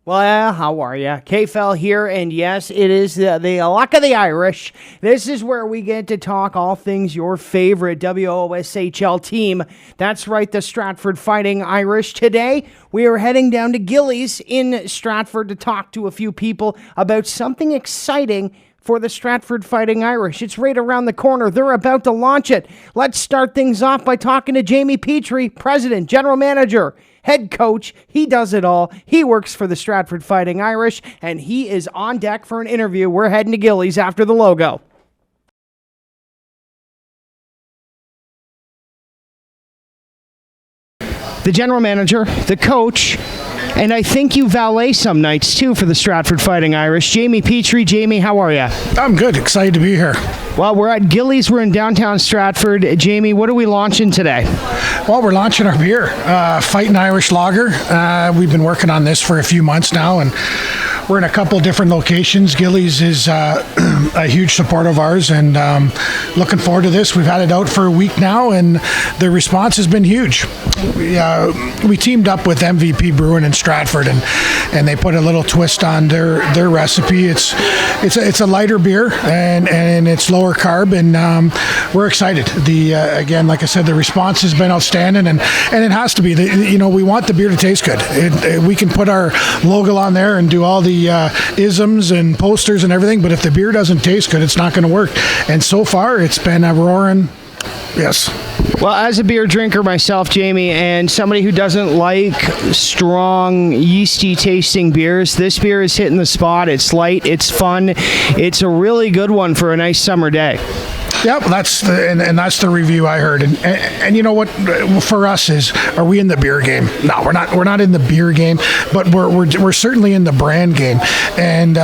Well, how are you? K-Fel here, and yes, it is the luck of the Irish. This is where we get to talk all things your favorite WOSHL team. That's right, the Stratford Fighting Irish. Today, we are heading down to Gillies in Stratford to talk to a few people about something exciting for the Stratford Fighting Irish. It's right around the corner. They're about to launch it. Let's start things off by talking to Jamie Petrie, President, General Manager, Head Coach. He does it all. He works for the Stratford Fighting Irish, and he is on deck for an interview. We're heading to Gillies after the logo. The General Manager, the Coach, and I think you valet some nights, too, for the Stratford Fighting Irish. Jamie Petrie. Jamie, how are you? I'm good. Excited to be here. Well, we're at Gillies. We're in downtown Stratford. Jamie, what are we launching today? Well, we're launching our beer, Fighting Irish Lager. We've been working on this for a few months now, and we're in a couple different locations. Gillies is a huge support of ours, and looking forward to this. We've had it out for a week now, and the response has been huge. We teamed up with MVP Brewing in Stratford, and they put a little twist on their recipe. It's a lighter beer, and it's lower carb, and we're excited. Again, like I said, the response has been outstanding, and it has to be. We want the beer to taste good. We can put our logo on there and do all the isms and posters and everything, but if the beer doesn't taste good, it's not going to work. And so far, it's been a roaring yes. Well, as a beer drinker myself, Jamie, and somebody who doesn't like strong, yeasty tasting beers, this beer is hitting the spot. It's light, it's fun, it's a really good one for a nice summer day. Yep, that's the review I heard, and you know what? For us are we in the beer game? No, we're not. We're not in the beer game, but we're certainly in the brand game. And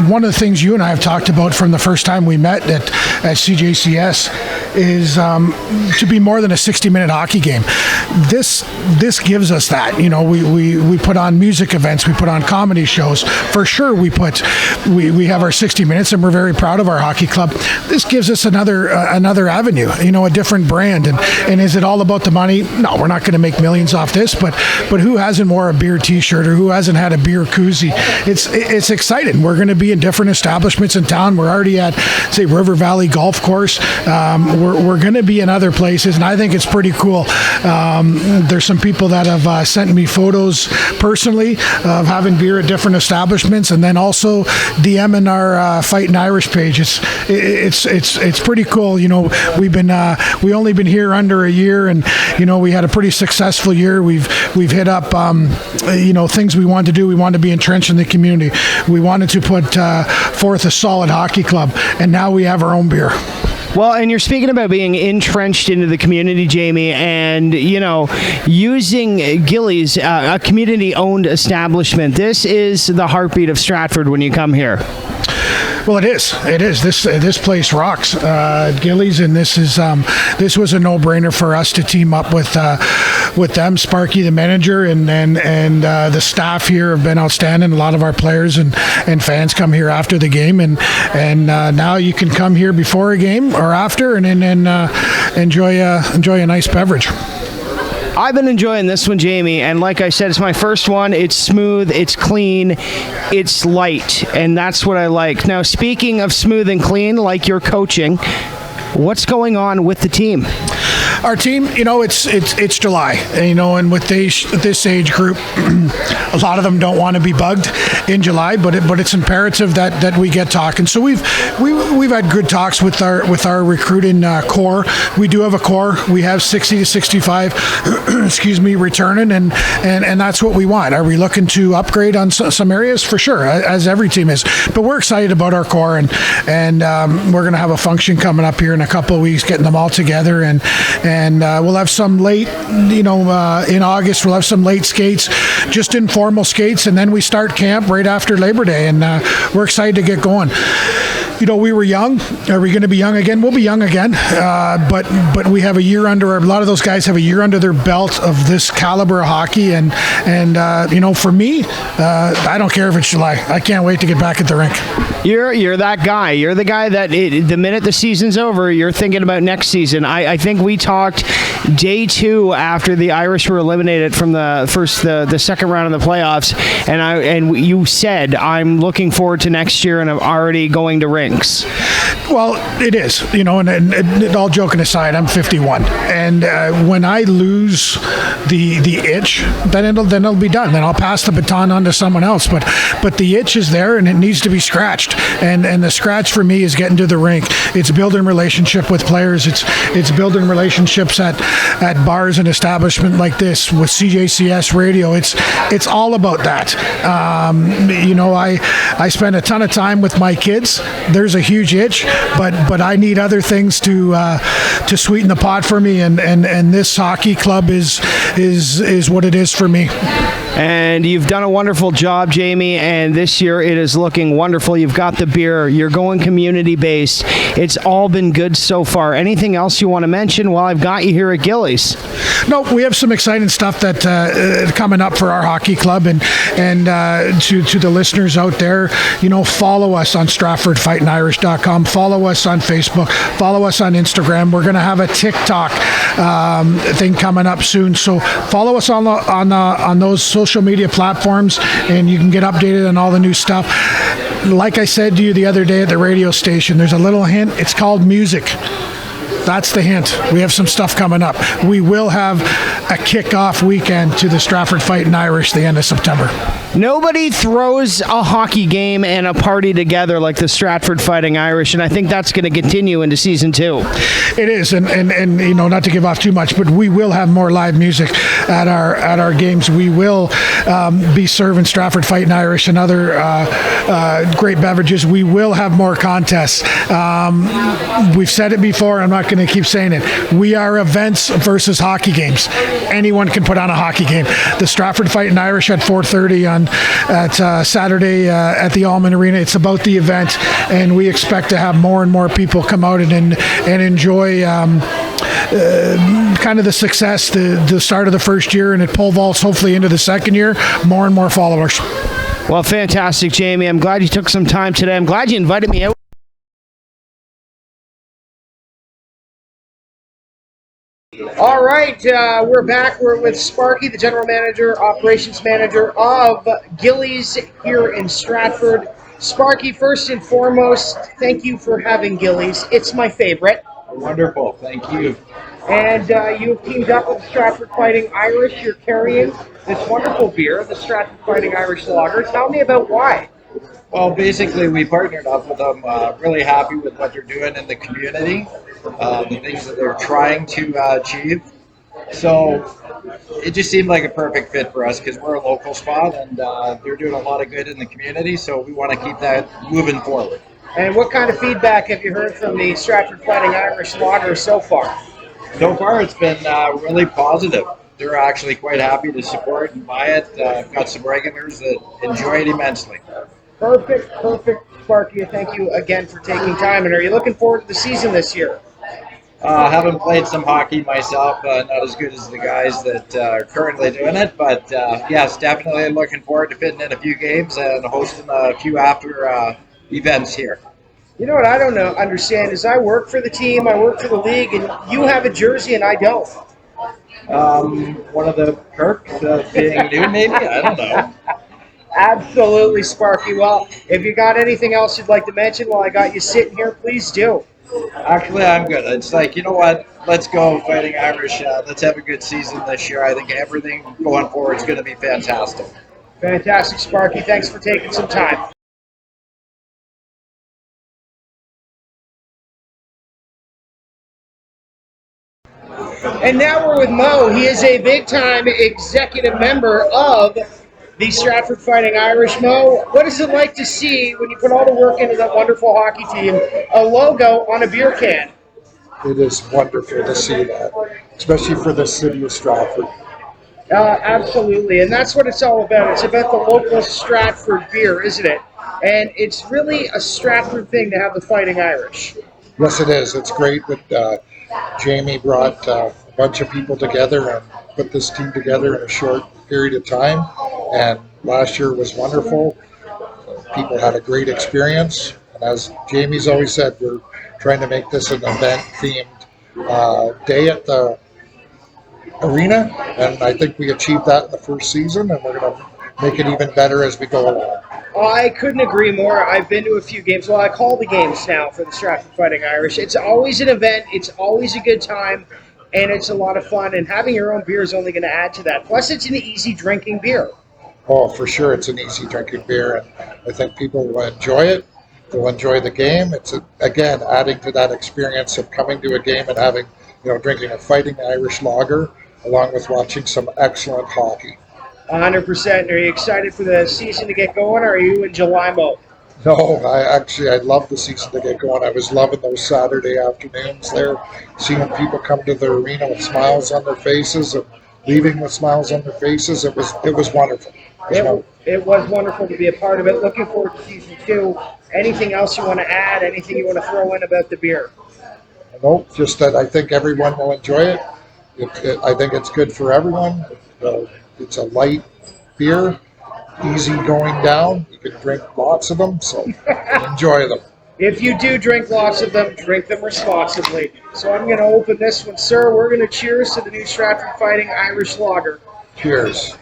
one of the things you and I have talked about from the first time we met at CJCS is to be more than a 60-minute hockey game. This gives us that. We put on music events, we put on comedy shows. For sure, we have our 60 minutes, and we're very proud of our hockey club. This gives us another avenue, a different brand. And is it all about the money? No, we're not going to make millions off this, but who hasn't wore a beer t-shirt or who hasn't had a beer koozie? It's exciting. We're going to be in different establishments in town. We're already at, say, River Valley Golf Course. We're going to be in other places, and I think it's pretty cool. There's some people that have sent me photos personally of having beer at different establishments, and then also DMing our Fighting Irish page. It's pretty cool. We only been here under a year, and we had a pretty successful year. We've hit up things we wanted to do. We wanted to be entrenched in the community. We wanted to put forth a solid hockey club, and now we have our own beer. Well, and you're speaking about being entrenched into the community, Jamie, and, using Gillies, a community-owned establishment. This is the heartbeat of Stratford when you come here. Well, it is. This place rocks, Gillies, and this was a no-brainer for us to team up with them. Sparky, the manager, and the staff here have been outstanding. A lot of our players and fans come here after the game, and now you can come here before a game or after, and enjoy a nice beverage. I've been enjoying this one, Jamie, and like I said, it's my first one. It's smooth, it's clean, it's light, and that's what I like. Now, speaking of smooth and clean, like your coaching, what's going on with the team? Our team, it's July, and with this age group, a lot of them don't want to be bugged in July, but it's imperative that we get talking. So we've had good talks with our recruiting core. We do have a core. We have 60 to 65, returning, and that's what we want. Are we looking to upgrade on some areas? For sure, as every team is. But we're excited about our core, and we're going to have a function coming up here in a couple of weeks, getting them all together, and we'll have some late, in August, we'll have some late skates, just informal skates, and then we start camp right after Labor Day, and we're excited to get going. We were young. Are we going to be young again? We'll be young again. But we have a year under. A lot of those guys have a year under their belt of this caliber of hockey, and for me, I don't care if it's July. I can't wait to get back at the rink. You're that guy. You're the guy that the minute the season's over, you're thinking about next season. I think we talked day 2 after the Irish were eliminated from the second round of the playoffs, and you said, I'm looking forward to next year, and I'm already going to rinks. Well, it is, and all joking aside, I'm 51, and when I lose the itch, then it'll be done. Then I'll pass the baton on to someone else. But the itch is there, and it needs to be scratched. And the scratch for me is getting to the rink. It's building relationship with players. It's building relationships at bars and establishment like this with CJCS Radio. It's all about that. I spend a ton of time with my kids. There's a huge itch, but I need other things to sweeten the pot for me, and this hockey club is what it is for me. And you've done a wonderful job, Jamie, and this year it is looking wonderful. You've got the beer. You're going community-based. It's all been good so far. Anything else you want to mention while I've got you here at Gillies? No, we have some exciting stuff that coming up for our hockey club, and to the listeners out there, follow us on StratfordFightingIrish.com. Follow us on Facebook. Follow us on Instagram. We're going to have a TikTok thing coming up soon, so follow us on those social media platforms, and you can get updated on all the new stuff. Like I said to you the other day at the radio station, there's a little hint. It's called music. That's the hint. We have some stuff coming up. We will have a kickoff weekend to the Stratford Fighting Irish the end of September. Nobody throws a hockey game and a party together like the Stratford Fighting Irish, and I think that's going to continue into season 2. It is, and not to give off too much, but we will have more live music at our games. We will be serving Stratford Fighting Irish and other great beverages. We will have more contests. We've said it before. I'm not going to keep saying it. We are events versus hockey games. Anyone can put on a hockey game. The Stratford Fighting Irish at 4:30 at Saturday at the Allman Arena. It's about the event, and we expect to have more and more people come out and enjoy kind of the success, the start of the first year, and it pole vaults hopefully into the second year. More and more followers. Well, fantastic, Jamie. I'm glad you took some time today. I'm glad you invited me out. All right, we're back. We're with Sparky, the general manager, operations manager of Gillies here in Stratford. Sparky, first and foremost, thank you for having Gillies. It's my favorite. Wonderful, thank you. And you've teamed up with Stratford Fighting Irish. You're carrying this wonderful beer, the Stratford Fighting Irish Lager. Tell me about why. Well, basically, we partnered up with them. Really happy with what they're doing in the community, the things that they're trying to achieve. So it just seemed like a perfect fit for us because we're a local spot, and they're doing a lot of good in the community. So we want to keep that moving forward. And what kind of feedback have you heard from the Stratford Fighting Irish Lager so far? So far, it's been really positive. They're actually quite happy to support and buy it. I've got some regulars that enjoy it immensely. Perfect, Sparky. Thank you again for taking time. And are you looking forward to the season this year? Haven't played some hockey myself, not as good as the guys that are currently doing it, but yes, definitely looking forward to fitting in a few games and hosting a few after events here. You know what I don't understand is I work for the team, I work for the league, and you have a jersey and I don't. One of the perks of being new, maybe? I don't know. Absolutely, Sparky. Well, if you got anything else you'd like to mention while I got you sitting here, please do. Actually, I'm good. It's like, you know what? Let's go Fighting Irish. Let's have a good season this year. I think everything going forward is going to be fantastic. Fantastic, Sparky. Thanks for taking some time. And now we're with Mo. He is a big-time executive member of the Stratford Fighting Irish. Mo, what is it like to see, when you put all the work into that wonderful hockey team, a logo on a beer can? It is wonderful to see that, especially for the city of Stratford. Absolutely, and that's what it's all about. It's about the local Stratford beer, isn't it? And it's really a Stratford thing to have the Fighting Irish. Yes, it is. It's great that Jamie brought a bunch of people together and put this team together in a short period of time. And last year was wonderful. People had a great experience. And as Jamie's always said, we're trying to make this an event themed day at the arena. And I think we achieved that in the first season, and we're going to make it even better as we go along. I couldn't agree more. I've been to a few games. Well, I call the games now for the Stratford Fighting Irish. It's always an event. It's always a good time, and it's a lot of fun. And having your own beer is only going to add to that. Plus, it's an easy drinking beer. Oh, for sure, it's an easy drinking beer, and I think people will enjoy it. They'll enjoy the game. It's again adding to that experience of coming to a game and having, drinking a fighting Irish lager along with watching some excellent hockey. 100%. Are you excited for the season to get going, or are you in July mode? No, I love the season to get going. I was loving those Saturday afternoons there, seeing people come to the arena with smiles on their faces and leaving with smiles on their faces. It was wonderful. It was wonderful to be a part of it. Looking forward to season 2. Anything else you want to add? Anything you want to throw in about the beer? Nope, just that I think everyone will enjoy it. I think it's good for everyone. It's a light beer, easy going down. You can drink lots of them, so enjoy them. If you do drink lots of them, drink them responsibly. So I'm going to open this one, sir. We're going to cheers to the new Stratford Fighting Irish Lager. Cheers.